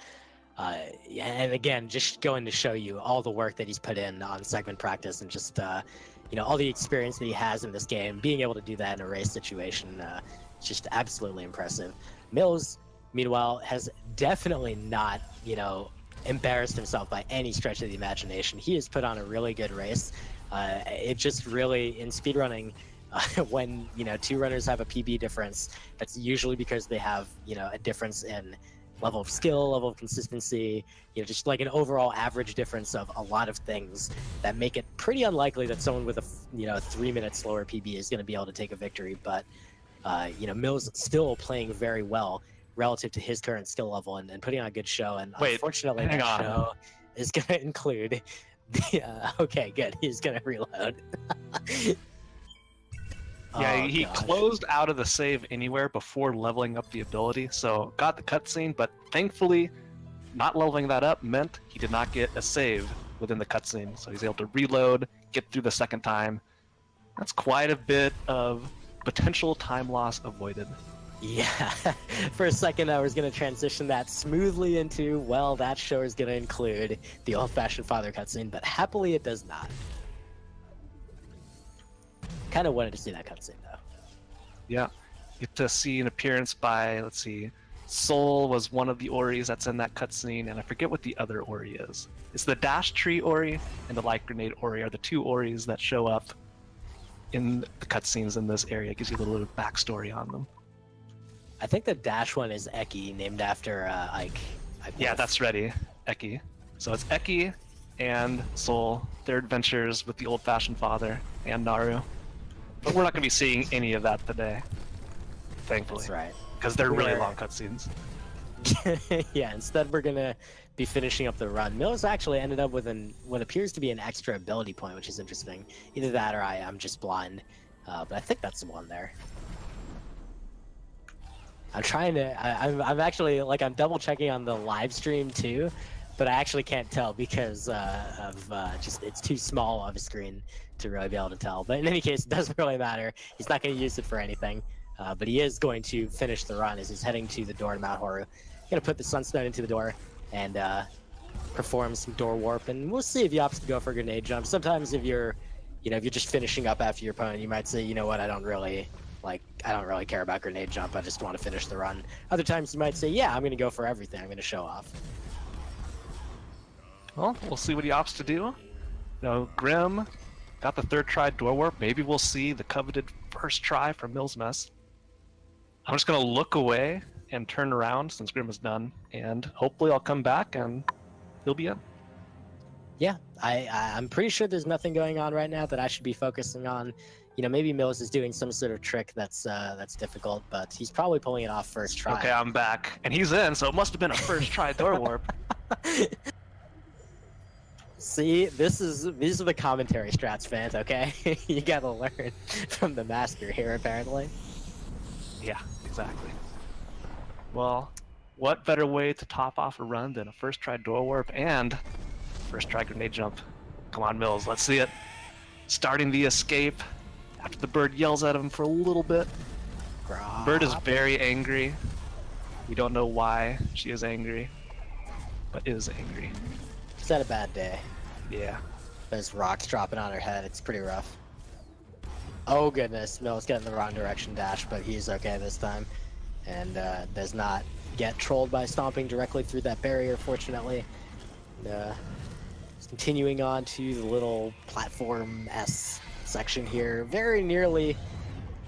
And again, just going to show you all the work that he's put in on segment practice, and just, all the experience that he has in this game, being able to do that in a race situation, just absolutely impressive. Mills, meanwhile, has definitely not, embarrassed himself by any stretch of the imagination. He has put on a really good race. It just really, in speedrunning, when two runners have a PB difference, that's usually because they have a difference in level of skill, level of consistency, just like an overall average difference of a lot of things that make it pretty unlikely that someone with a 3 minute slower PB is going to be able to take a victory. But Mills still playing very well relative to his current skill level, and putting on a good show. And unfortunately, that show is going to include the okay, good, he's going to reload. Yeah, he closed out of the save anywhere before leveling up the ability, so got the cutscene, but thankfully not leveling that up meant he did not get a save within the cutscene, so he's able to reload, get through the second time. That's quite a bit of potential time loss avoided. Yeah, for a second I was going to transition that smoothly into, well, that show is going to include the old-fashioned father cutscene, but happily it does not. Kind of wanted to see that cutscene, though. Yeah, get to see an appearance by, let's see, Soul was one of the Oris that's in that cutscene, and I forget what the other Ori is. It's the Dash Tree Ori and the Light Grenade Ori are the two Oris that show up in the cutscenes in this area. It gives you a little bit of backstory on them. I think the Dash one is Eki, named after Ike. Yeah, that's ready. Eki. So it's Eki and Soul, their adventures with the old-fashioned father and Naru. But we're not going to be seeing any of that today, thankfully. That's right. Because they're really long cutscenes. Yeah, instead we're gonna be finishing up the run. Mills actually ended up with what appears to be an extra ability point, which is interesting. Either that or I'm just blind. But I think that's the one there. I'm trying to. I'm actually like I'm double checking on the live stream too, but I actually can't tell because just it's too small of a screen to really be able to tell. But in any case, it doesn't really matter. He's not going to use it for anything. But he is going to finish the run as he's heading to the door to Mount Horu. Gonna put the Sunstone into the door and perform some door warp, and we'll see if he opts to go for a grenade jump. Sometimes if you're just finishing up after your opponent, you might say, you know what, I don't really care about grenade jump. I just want to finish the run. Other times you might say, yeah, I'm gonna go for everything. I'm gonna show off. Well, we'll see what he opts to do. You know, Grim got the third try door warp. Maybe we'll see the coveted first try from Millsmess. I'm just gonna look away and turn around since Grim is done, and hopefully I'll come back and he'll be in. Yeah, I'm pretty sure there's nothing going on right now that I should be focusing on. You know, maybe Mills is doing some sort of trick that's difficult, but he's probably pulling it off first try. Okay, I'm back, and he's in, so it must have been a first try door warp. See, these are the commentary strats, fans. Okay, you gotta learn from the master here, apparently. Yeah, exactly. Well, what better way to top off a run than a first try door warp and first try grenade jump? Come on, Mills, let's see it. Starting the escape after the bird yells at him for a little bit. Bird is very angry. We don't know why she is angry, but is angry. She's had a bad day. Yeah. There's rocks dropping on her head. It's pretty rough. Oh goodness, Mills getting the wrong direction dash, but he's okay this time. And does not get trolled by stomping directly through that barrier, fortunately. Just continuing on to the little platform S section here. Very nearly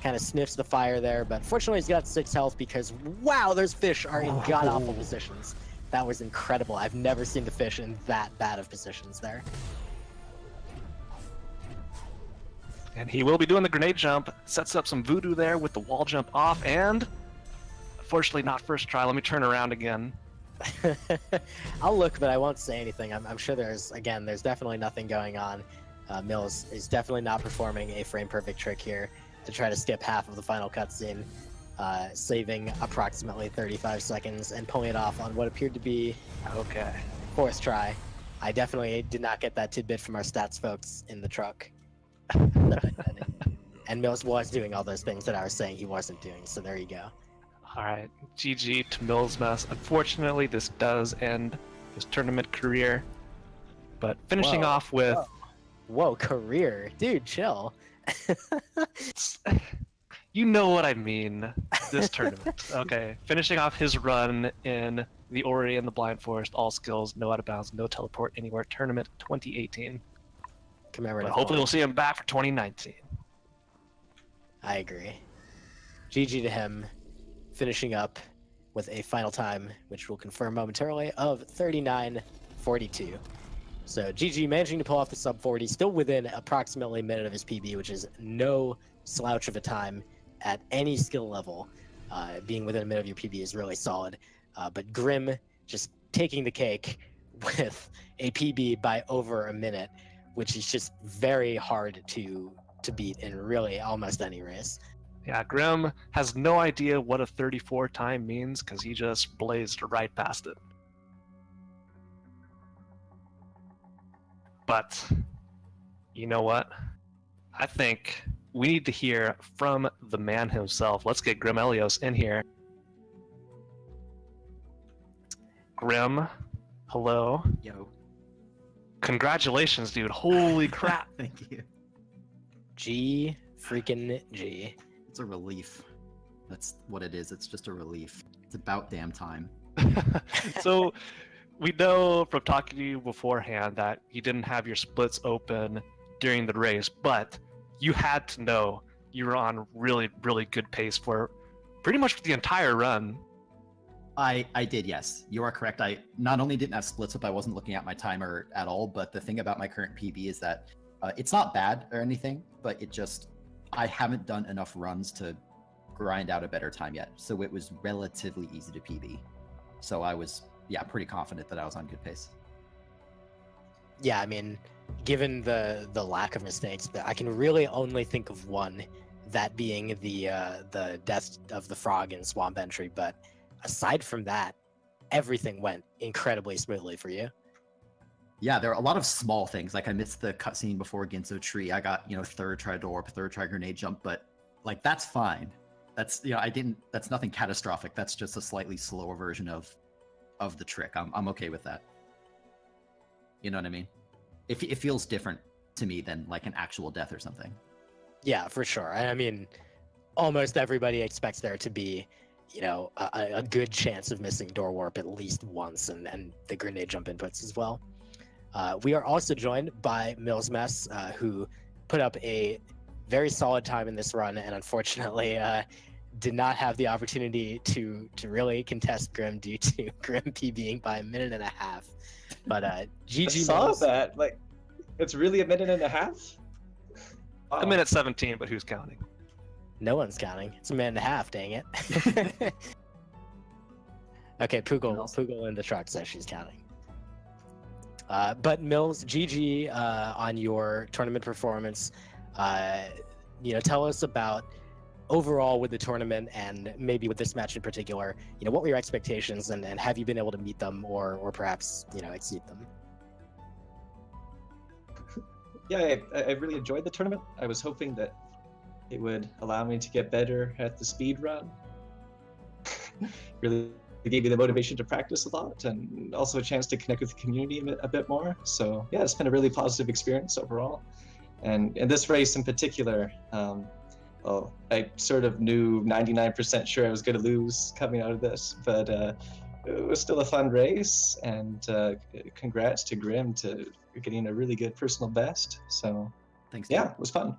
kind of sniffs the fire there, but fortunately he's got 6 health because, wow, those fish are in god-awful positions. That was incredible. I've never seen the fish in that bad of positions there. And he will be doing the grenade jump. Sets up some voodoo there with the wall jump off, and unfortunately not first try. Let me turn around again. I'll look, but I won't say anything. I'm sure there's definitely nothing going on. Mills is definitely not performing a frame-perfect trick here to try to skip half of the final cutscene, saving approximately 35 seconds and pulling it off on what appeared to be Okay. 4th try. I definitely did not get that tidbit from our stats folks in the truck. And Mills was doing all those things that I was saying he wasn't doing, so there you go. Alright, GG to Millsmess. Unfortunately, this does end his tournament career. But finishing off with... Whoa, career? Dude, chill. You know what I mean. This tournament. Okay, finishing off his run in the Ori and the Blind Forest, all skills, no out of bounds, no teleport anywhere tournament 2018. But hopefully we'll see him back for 2019. I agree. GG to him, finishing up with a final time, which we'll confirm momentarily, of 39:42. So GG managing to pull off the sub 40, still within approximately a minute of his PB, which is no slouch of a time at any skill level. Being within a minute of your PB is really solid. But Grim just taking the cake with a PB by over a minute, which is just very hard to beat in really almost any race. Yeah, Grim has no idea what a 34 time means because he just blazed right past it. But you know what? I think we need to hear from the man himself. Let's get Grimelios in here. Grim, hello. Yo. Congratulations, dude. Holy crap. Thank you. G freaking G. It's a relief. That's what it is. It's just a relief. It's about damn time. So we know from talking to you beforehand that you didn't have your splits open during the race, but you had to know you were on really, really good pace for pretty much the entire run. I did, yes. You are correct. I not only didn't have splits up, I wasn't looking at my timer at all, but the thing about my current PB is that it's not bad or anything, but I haven't done enough runs to grind out a better time yet. So it was relatively easy to PB. So I was, pretty confident that I was on good pace. Yeah, I mean, given the lack of mistakes, I can really only think of one, that being the death of the frog in Swamp Entry, but aside from that, everything went incredibly smoothly for you. Yeah, there are a lot of small things. Like I missed the cutscene before Ginso Tree. I got, third try door up, third try grenade jump, but like that's fine. That's that's nothing catastrophic. That's just a slightly slower version of the trick. I'm okay with that. You know what I mean? It feels different to me than like an actual death or something. Yeah, for sure. I mean, almost everybody expects there to be, a good chance of missing door warp at least once, and the grenade jump inputs as well. We are also joined by millsmess, who put up a very solid time in this run, and unfortunately did not have the opportunity to really contest Grim due to Grim PBing by a minute and a half. But GG I saw Mills, that. Like, it's really a minute and a half? Wow. A minute 17, but who's counting? no one's counting. It's a minute and a half, dang it. Okay, Poogle in the truck says she's counting. But Mills, GG on your tournament performance. Tell us about overall with the tournament, and maybe with this match in particular, what were your expectations, and have you been able to meet them or perhaps, exceed them? Yeah, I really enjoyed the tournament. I was hoping that it would allow me to get better at the speed run. Really gave me the motivation to practice a lot, and also a chance to connect with the community a bit more. So yeah, it's been a really positive experience overall. And in this race in particular, I sort of knew 99% sure I was going to lose coming out of this, but it was still a fun race, and congrats to Grim to getting a really good personal best. So Thanks. yeah, it was fun.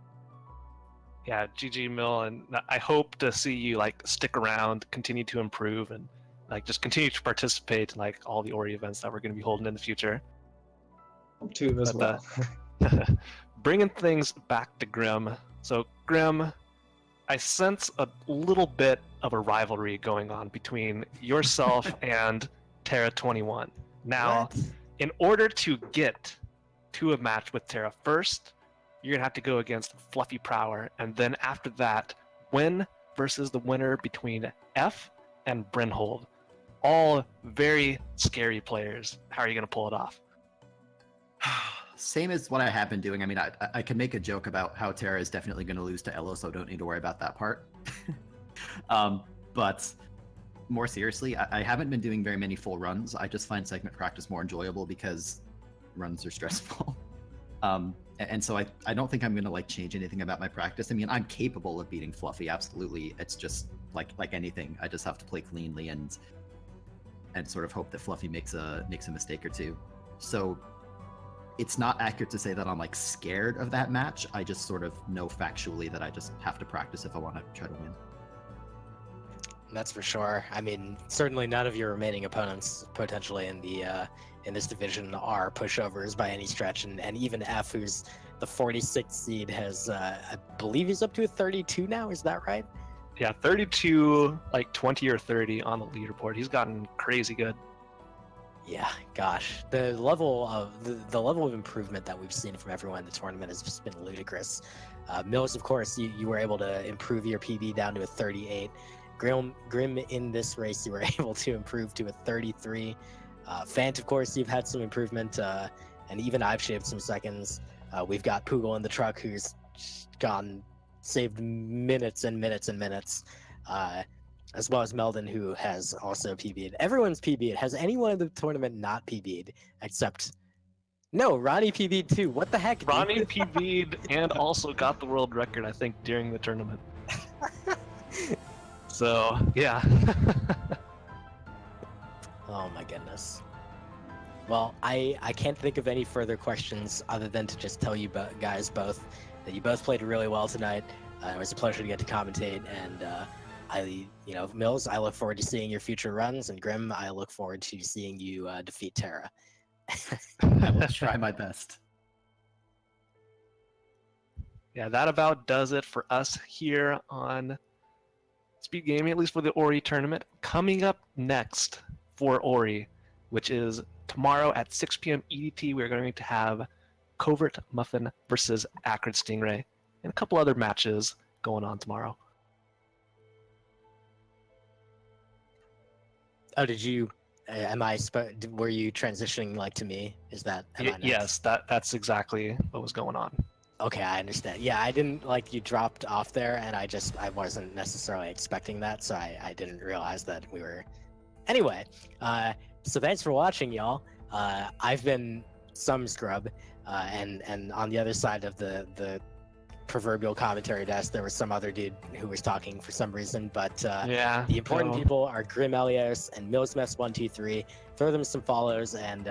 Yeah, GG Mill, and I hope to see you stick around, continue to improve, and just continue to participate in all the Ori events that we're going to be holding in the future. Hope to as well. Bringing things back to Grim. So Grim, I sense a little bit of a rivalry going on between yourself and Terra 21. Now, What? in order to get to a match with Terra first, you're gonna have to go against Fluffy Prower, and then after that, win versus the winner between F and Brynhold. All very scary players. How are you gonna pull it off? Same as what I have been doing. I mean, I can make a joke about how Terra is definitely going to lose to Elo, so don't need to worry about that part. But more seriously, I haven't been doing very many full runs. I just find segment practice more enjoyable because runs are stressful. And so I don't think I'm going to change anything about my practice. I mean, I'm capable of beating Fluffy, absolutely. It's just like anything. I just have to play cleanly and sort of hope that Fluffy makes a mistake or two. So it's not accurate to say that I'm scared of that match. I just sort of know factually that I just have to practice if I want to try to win. That's for sure. I mean, certainly none of your remaining opponents potentially in this division are pushovers by any stretch, and even F, who's the 46th seed, has I believe he's up to a 32 now. Is that right? Yeah, 32, 20 or 30 on the leaderboard. He's gotten crazy good. Yeah, gosh, the level of improvement that we've seen from everyone in the tournament has just been ludicrous. Mills, of course, you were able to improve your PB down to a 38. Grim, in this race, you were able to improve to a 33. Fant, of course, you've had some improvement, and even I've shaved some seconds. We've got Poogle in the truck, who's saved minutes and minutes and minutes. As well as Meldon, who has also PB'd. Everyone's PB'd. Has anyone in the tournament not PB'd except... No, Ronnie PB'd too. What the heck, dude? Ronnie PB'd and also got the world record, I think, during the tournament. So, yeah. Oh my goodness. Well, I can't think of any further questions other than to just tell you guys both that you both played really well tonight. It was a pleasure to get to commentate, and Mills, I look forward to seeing your future runs, and Grim, I look forward to seeing you defeat Terra. I will try my best. Yeah, that about does it for us here on Speed Gaming, at least for the Ori tournament. Coming up next for Ori, which is tomorrow at 6 p.m. EDT, we're going to have Covert Muffin versus Acrid Stingray, and a couple other matches going on tomorrow. Oh, did you? Were you transitioning like to me? Is that? Yes, that's exactly what was going on. Okay, I understand. Yeah, I didn't like you dropped off there, and I wasn't necessarily expecting that, so I didn't realize that we were. Anyway, so thanks for watching, y'all. I've been some scrub, and on the other side of the proverbial commentary desk, there was some other dude who was talking for some reason, but yeah, the important people are Grimelios and millsmess123. Throw them some follows, and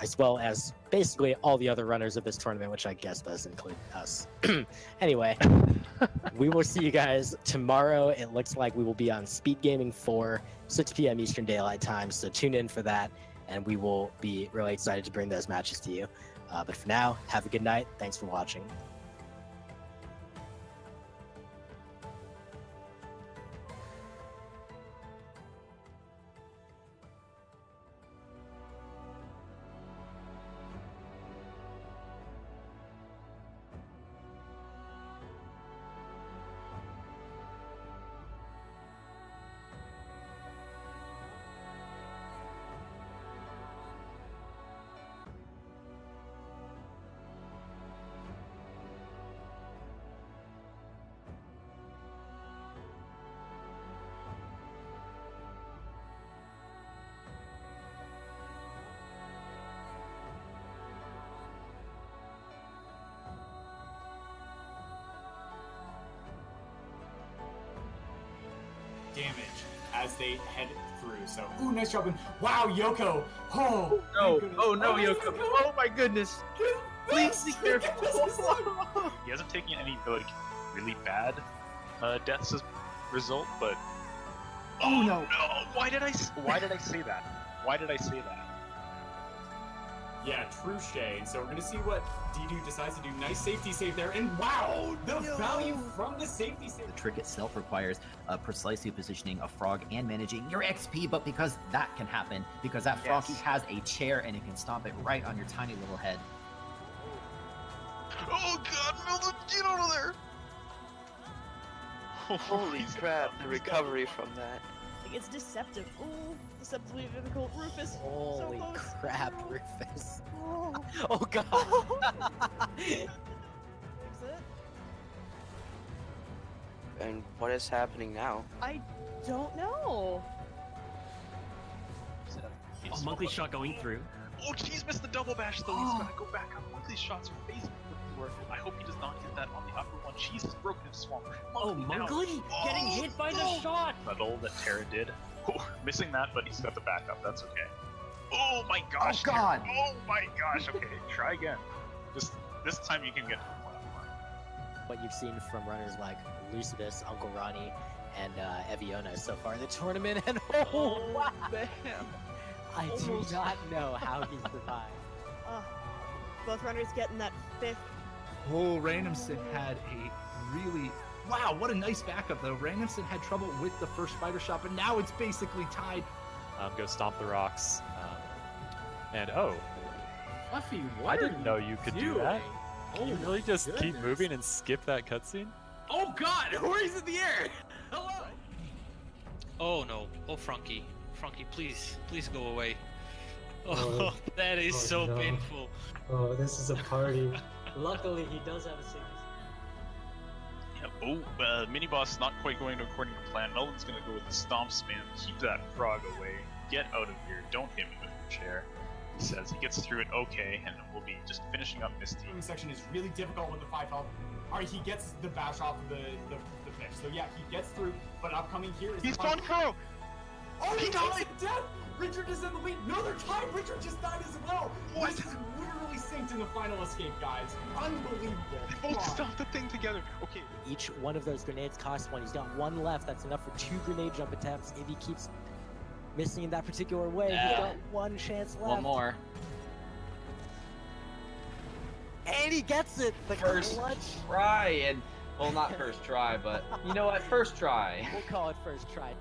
as well as basically all the other runners of this tournament, which I guess does include us. Anyway, we will see you guys tomorrow. It looks like we will be on Speed Gaming 4, 6 p.m. Eastern Daylight Time, so tune in for that, and we will be really excited to bring those matches to you. But for now, have a good night. Thanks for watching. Damage as they head through. So, ooh, nice job. And wow, Yoko. Oh, no. Oh, no, Yoko. Oh, my goodness. Please be careful. He hasn't taken any, like, really bad deaths as a result, but... Oh, no. No! Why did I say that? Why did I say that? Yeah, true shade. So we're going to see what Didu decides to do. Nice safety save there. And wow, the value from the safety save. The trick itself requires precisely positioning a frog and managing your XP, but because that can happen, because that froggy has a chair and it can stomp it right on your tiny little head. Oh god, Milton, get out of there! Holy crap, the recovery from that. It's deceptive. Ooh, deceptively difficult. Rufus. Holy so crap, Rufus. Oh, oh god. Is it? And what is happening now? I don't know. Oh, Monthly shot going through. Oh, jeez, missed the double bash though. He's gotta go back up. Monthly's shots are phasing work. I hope he does not hit that on the upper one. Jesus, broken his swamp. Monthly getting hit by the shot. That all that Terra did. Oh, missing that, but he's got the backup. That's okay. Oh my gosh. Oh god. Terra. Oh my gosh. Okay, try again. Just this time you can get to the platform. What you've seen from runners like Lucidus, Uncle Ronnie, and Eviona so far in the tournament, and oh wow. Damn. I do not know how he survived. Both runners getting that fifth. Oh, Randomson had a really... Wow, what a nice backup, though. Randomson had trouble with the first spider shot, but now it's basically tied. Go stomp the rocks. And oh. Fluffy, what I didn't know you could do that. Oh, you really just keep moving and skip that cutscene? Oh god, Ori's in the air! Hello! Oh no. Oh, Frankie. Frankie, please go away. Oh, that is so painful. Oh, this is a party. Luckily, he does have a safety. Yeah, mini boss not quite going according to plan. Melvin's gonna go with the stomp spam. Keep that frog away. Get out of here. Don't hit me with your chair. He says he gets through it okay, and we'll be just finishing up Misty. The section is really difficult with the 5 health. Alright, he gets the bash off of the fish. So yeah, he gets through, but upcoming here is... He's gone through! Oh, he died! Death! Richard is in the lead. No, they're tied. Richard just died as well. What? This is literally synced in the final escape, guys. Unbelievable. They both stopped the thing together. Okay. Each one of those grenades costs one. He's got one left. That's enough for 2 grenade jump attempts. If he keeps missing in that particular way, he's got one chance left. One more. And he gets it. The First clutch. try, and well, not first try, but you know what? First try. We'll call it first try.